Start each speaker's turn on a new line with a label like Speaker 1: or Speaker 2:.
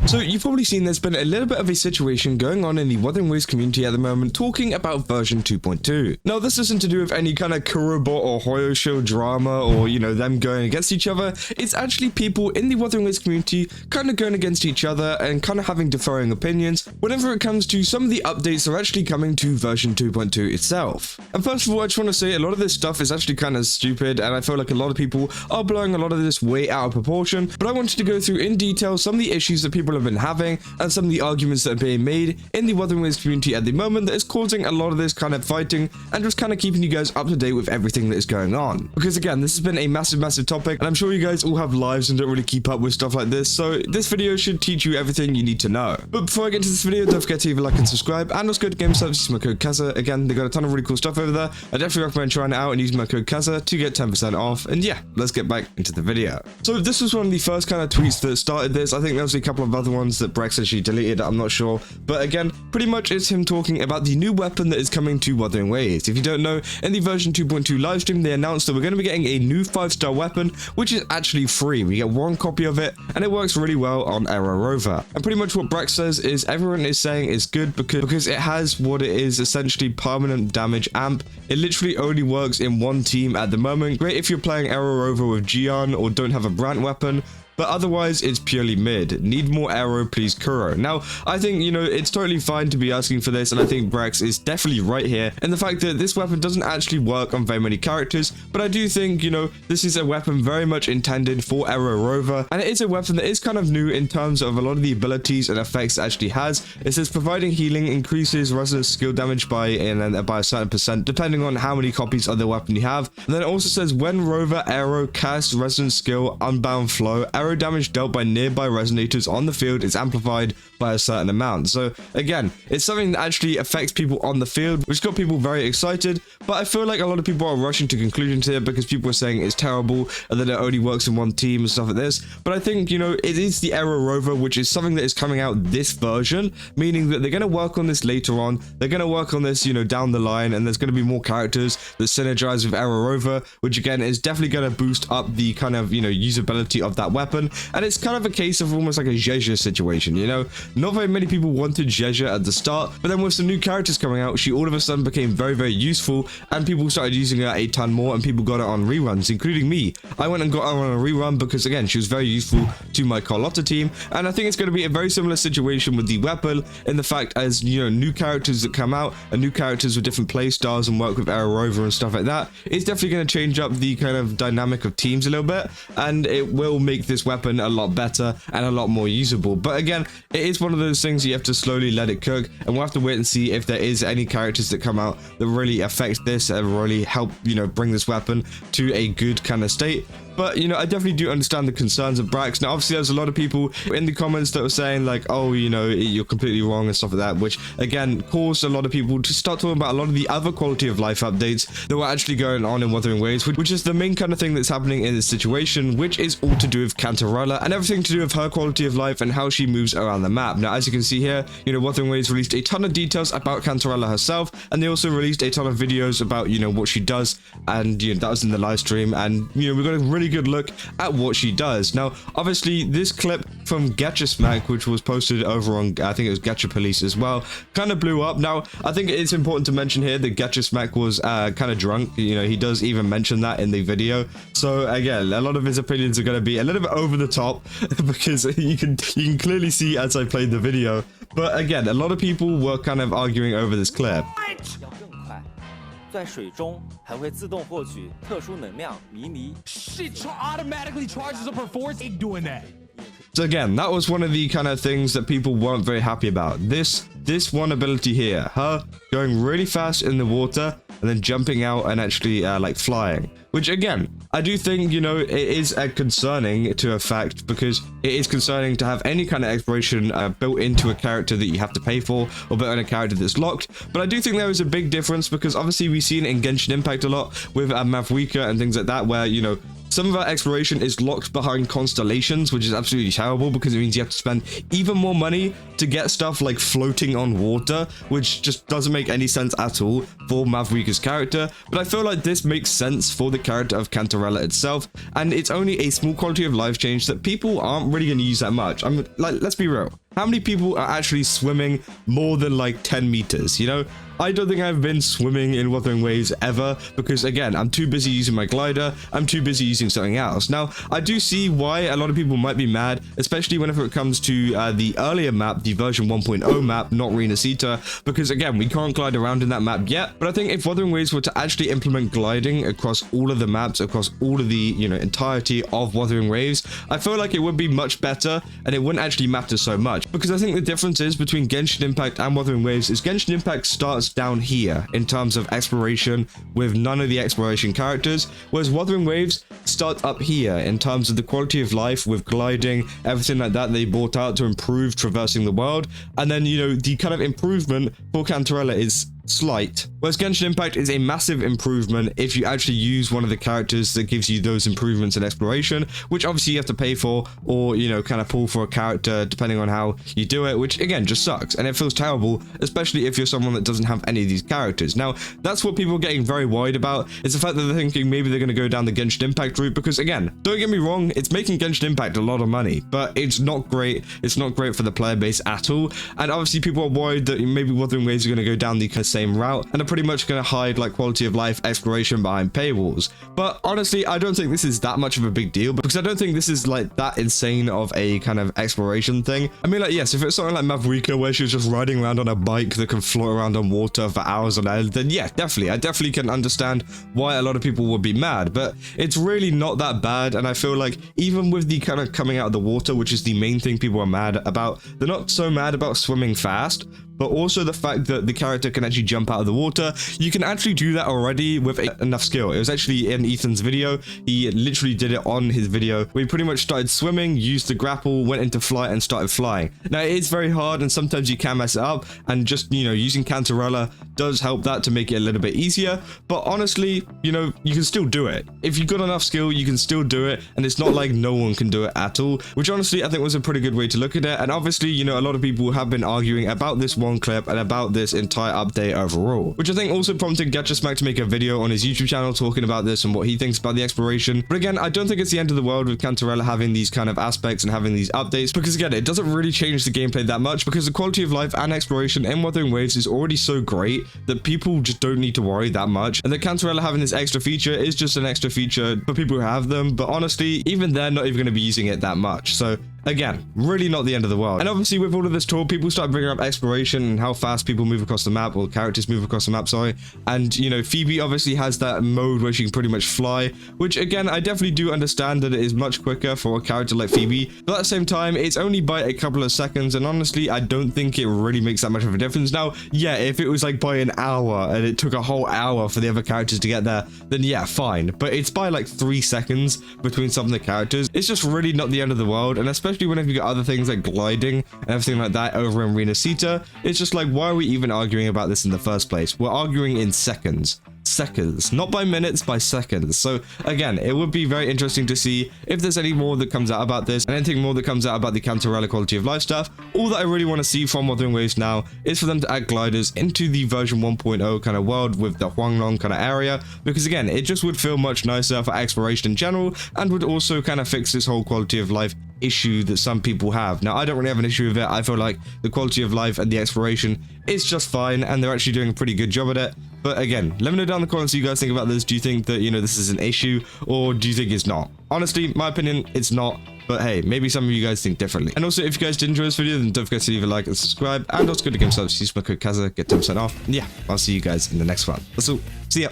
Speaker 1: So you've probably seen there's been a little bit of a situation going on in the Wuthering Waves community at the moment talking about version 2.2. Now this isn't to do with any kind of Kurobot or Hoyo show drama or, you know, them going against each other. It's actually people in the Wuthering Waves community kind of going against each other and kind of having differing opinions whenever it comes to some of the updates that are actually coming to version 2.2 itself. And first of all, I just want to say a lot of this stuff is actually kind of stupid, and I feel like a lot of people are blowing a lot of this way out of proportion, but I wanted to go through in detail some of the issues that people have been having and some of the arguments that are being made in the Wuthering Waves community at the moment that is causing a lot of this kind of fighting and just kind of keeping you guys up to date with everything that is going on. Because again, this has been a massive topic, and I'm sure you guys all have lives and don't really keep up with stuff like this, so this video should teach you everything you need to know. But before I get into this video, don't forget to leave a like and subscribe, and also go to Game Service, use my code KAZA. Again, they got a ton of really cool stuff over there. I definitely recommend trying it out and using my code KAZA to get 10% off. And yeah, let's get back into the video. So this was one of the first kind of tweets that started this. I think there was a couple of other ones that Brex actually deleted, I'm not sure. But again, pretty much it's him talking about the new weapon that is coming to Wuthering Waves. If you don't know, in the version 2.2 livestream, they announced that we're going to be getting a new 5-star weapon, which is actually free. We get one copy of it, and it works really well on Arrow Rover. And pretty much what Brex says is everyone is saying it's good because it has what it is essentially permanent damage amp. It literally only works in one team at the moment. Great if you're playing Arrow Rover with Gian or don't have a brant weapon, but otherwise it's purely mid. Need more arrow, please, Kuro. Now, I think, you know, it's totally fine to be asking for this, and I think Brex is definitely right here in the fact that this weapon doesn't actually work on very many characters, but I do think, you know, this is a weapon very much intended for Arrow Rover, and it is a weapon that is kind of new in terms of a lot of the abilities and effects it actually has. It says providing healing increases resonance skill damage by a certain percent depending on how many copies of the weapon you have. And then it also says when Rover Arrow casts resonance skill Unbound Flow, arrow damage dealt by nearby resonators on the field is amplified by a certain amount. So again, it's something that actually affects people on the field, which got people very excited, but I feel like a lot of people are rushing to conclusions here because people are saying it's terrible and that it only works in one team and stuff like this. But I think, you know, it is the Arrow Rover, which is something that is coming out this version, meaning that they're going to work on this later on. They're going to work on this, you know, down the line, and there's going to be more characters that synergize with Arrow Rover, which again is definitely going to boost up the kind of, you know, usability of that weapon. And it's kind of a case of almost like a Zhezha situation, you know? Not very many people wanted Zhezha at the start, but then with some new characters coming out, she all of a sudden became very useful, and people started using her a ton more, and people got it on reruns, including me. I went and got her on a rerun because, again, she was very useful to my Carlotta team, and I think it's going to be a very similar situation with the weapon in the fact as, you know, new characters that come out, and new characters with different play styles and work with Arrow Rover and stuff like that, it's definitely going to change up the kind of dynamic of teams a little bit, and it will make this weapon a lot better and a lot more usable. But again, it is one of those things you have to slowly let it cook, and we'll have to wait and see if there is any characters that come out that really affect this and really help, you know, bring this weapon to a good kind of state. But, you know, I definitely do understand the concerns of Brex. Now, obviously, there's a lot of people in the comments that were saying, like, oh, you know, you're completely wrong and stuff like that, which, again, caused a lot of people to start talking about a lot of the other quality of life updates that were actually going on in Wuthering Waves, which is the main kind of thing that's happening in this situation, which is all to do with Cantarella and everything to do with her quality of life and how she moves around the map. Now, as you can see here, you know, Wuthering Waves released a ton of details about Cantarella herself, and they also released a ton of videos about, you know, what she does, and, you know, that was in the live stream, and, you know, we got a really good look at what she does. Now, obviously, this clip from Gacha Smack, which was posted over on, I think it was Gacha Police as well, kind of blew up. Now, I think it's important to mention here that Gacha Smack was kind of drunk. You know, he does even mention that in the video. So again, a lot of his opinions are going to be a little bit over the top because you can clearly see as I played the video. But again, a lot of people were kind of arguing over this clip.
Speaker 2: 在水中还会自动获取特殊能量迷离。It automatically charges up her force doing that.
Speaker 1: So again, that was one of the kind of things that people weren't very happy about. This one ability here, her going really fast in the water and then jumping out and actually like flying. Which again, I do think, you know, it is concerning to a fact because it is concerning to have any kind of exploration built into a character that you have to pay for or built in a character that's locked. But I do think there is a big difference because obviously we've seen it in Genshin Impact a lot with Mavwika and things like that where, you know, Some of our exploration is locked behind constellations, which is absolutely terrible because it means you have to spend even more money to get stuff like floating on water, which just doesn't make any sense at all for Mavrika's character. But I feel like this makes sense for the character of Cantarella itself, and it's only a small quality of life change that people aren't really going to use that much. I'm like, let's be real. How many people are actually swimming more than like 10 meters, you know? I don't think I've been swimming in Wuthering Waves ever because, again, I'm too busy using my glider. I'm too busy using something else. Now, I do see why a lot of people might be mad, especially whenever it comes to the earlier map, the version 1.0 map, not rinascita, because, again, we can't glide around in that map yet. But I think if Wuthering Waves were to actually implement gliding across all of the maps, across all of the, you know, entirety of Wuthering Waves, I feel like it would be much better and it wouldn't actually matter so much. Because I think the difference is between Genshin Impact and Wuthering Waves is Genshin Impact starts down here in terms of exploration with none of the exploration characters, whereas Wuthering Waves start up here in terms of the quality of life with gliding, everything like that they brought out to improve traversing the world. And then, you know, the kind of improvement for Cantarella is slight, whereas Genshin Impact is a massive improvement if you actually use one of the characters that gives you those improvements in exploration, which obviously you have to pay for, or, you know, kind of pull for a character depending on how you do it, which again just sucks and it feels terrible, especially if you're someone that doesn't have any of these characters. Now, that's what people are getting very worried about, is the fact that they're thinking maybe they're going to go down the Genshin Impact route, because again, don't get me wrong, it's making Genshin Impact a lot of money, but it's not great. It's not great for the player base at all, and obviously people are worried that maybe Wuthering Waves are going to go down the same route and are pretty much going to hide like quality of life exploration behind paywalls. But honestly, I don't think this is that much of a big deal, because I don't think this is like that insane of a kind of exploration thing. I mean, like, yes, if it's something like Mavrika where she's just riding around on a bike that can float around on water for hours on end, then yeah, I definitely can understand why a lot of people would be mad, but it's really not that bad. And I feel like even with the kind of coming out of the water, which is the main thing people are mad about, they're not so mad about swimming fast, but also the fact that the character can actually jump out of the water. You can actually do that already with enough skill. It was actually in Ethan's video. He literally did it on his video where he pretty much started swimming, used the grapple, went into flight and started flying. Now, it is very hard and sometimes you can mess it up, and just, you know, using Cantarella does help that to make it a little bit easier. But honestly, you know, you can still do it. If you've got enough skill, you can still do it, and it's not like no one can do it at all, which honestly I think was a pretty good way to look at it. And obviously, you know, a lot of people have been arguing about this one clip and about this entire update overall, which I think also prompted Gacha to make a video on his YouTube channel talking about this and what he thinks about the exploration. But again, I don't think it's the end of the world with Cantarella having these kind of aspects and having these updates, because again, it doesn't really change the gameplay that much, because the quality of life and exploration in Wuthering Waves is already so great that people just don't need to worry that much, and that Cantarella having this extra feature is just an extra feature for people who have them. But honestly, even they're not even going to be using it that much, so again, really not the end of the world. And obviously with all of this talk, people start bringing up exploration and how fast people move across the map, or characters move across the map, sorry. And, you know, Phoebe obviously has that mode where she can pretty much fly, which again, I definitely do understand that it is much quicker for a character like Phoebe. But at the same time, it's only by a couple of seconds, and honestly, I don't think it really makes that much of a difference. Now, yeah, if it was like by an hour and it took a whole hour for the other characters to get there, then yeah, fine. But it's by like 3 seconds between some of the characters. It's just really not the end of the world, and especially whenever you got other things like gliding and everything like that over in rinascita, it's just like, why are we even arguing about this in the first place? We're arguing in seconds, not by minutes, by seconds. So again, it would be very interesting to see if there's any more that comes out about this, and anything more that comes out about the Cantarella quality of life stuff. All that I really want to see from Wuthering Waves now is for them to add gliders into the version 1.0 kind of world with the Huanglong kind of area, because again, it just would feel much nicer for exploration in general, and would also kind of fix this whole quality of life issue that some people have. Now, I don't really have an issue with it. I feel like the quality of life and the exploration is just fine, and they're actually doing a pretty good job at it. But again, let me know down in the comments what you guys think about this. Do you think that, you know, this is an issue, or do you think it's not? Honestly, my opinion, it's not. But hey, maybe some of you guys think differently. And also, if you guys did enjoy this video, then don't forget to leave a like and subscribe. And also go to GameStop, use my code Kaza, get 10% off. And yeah, I'll see you guys in the next one. That's all. See ya.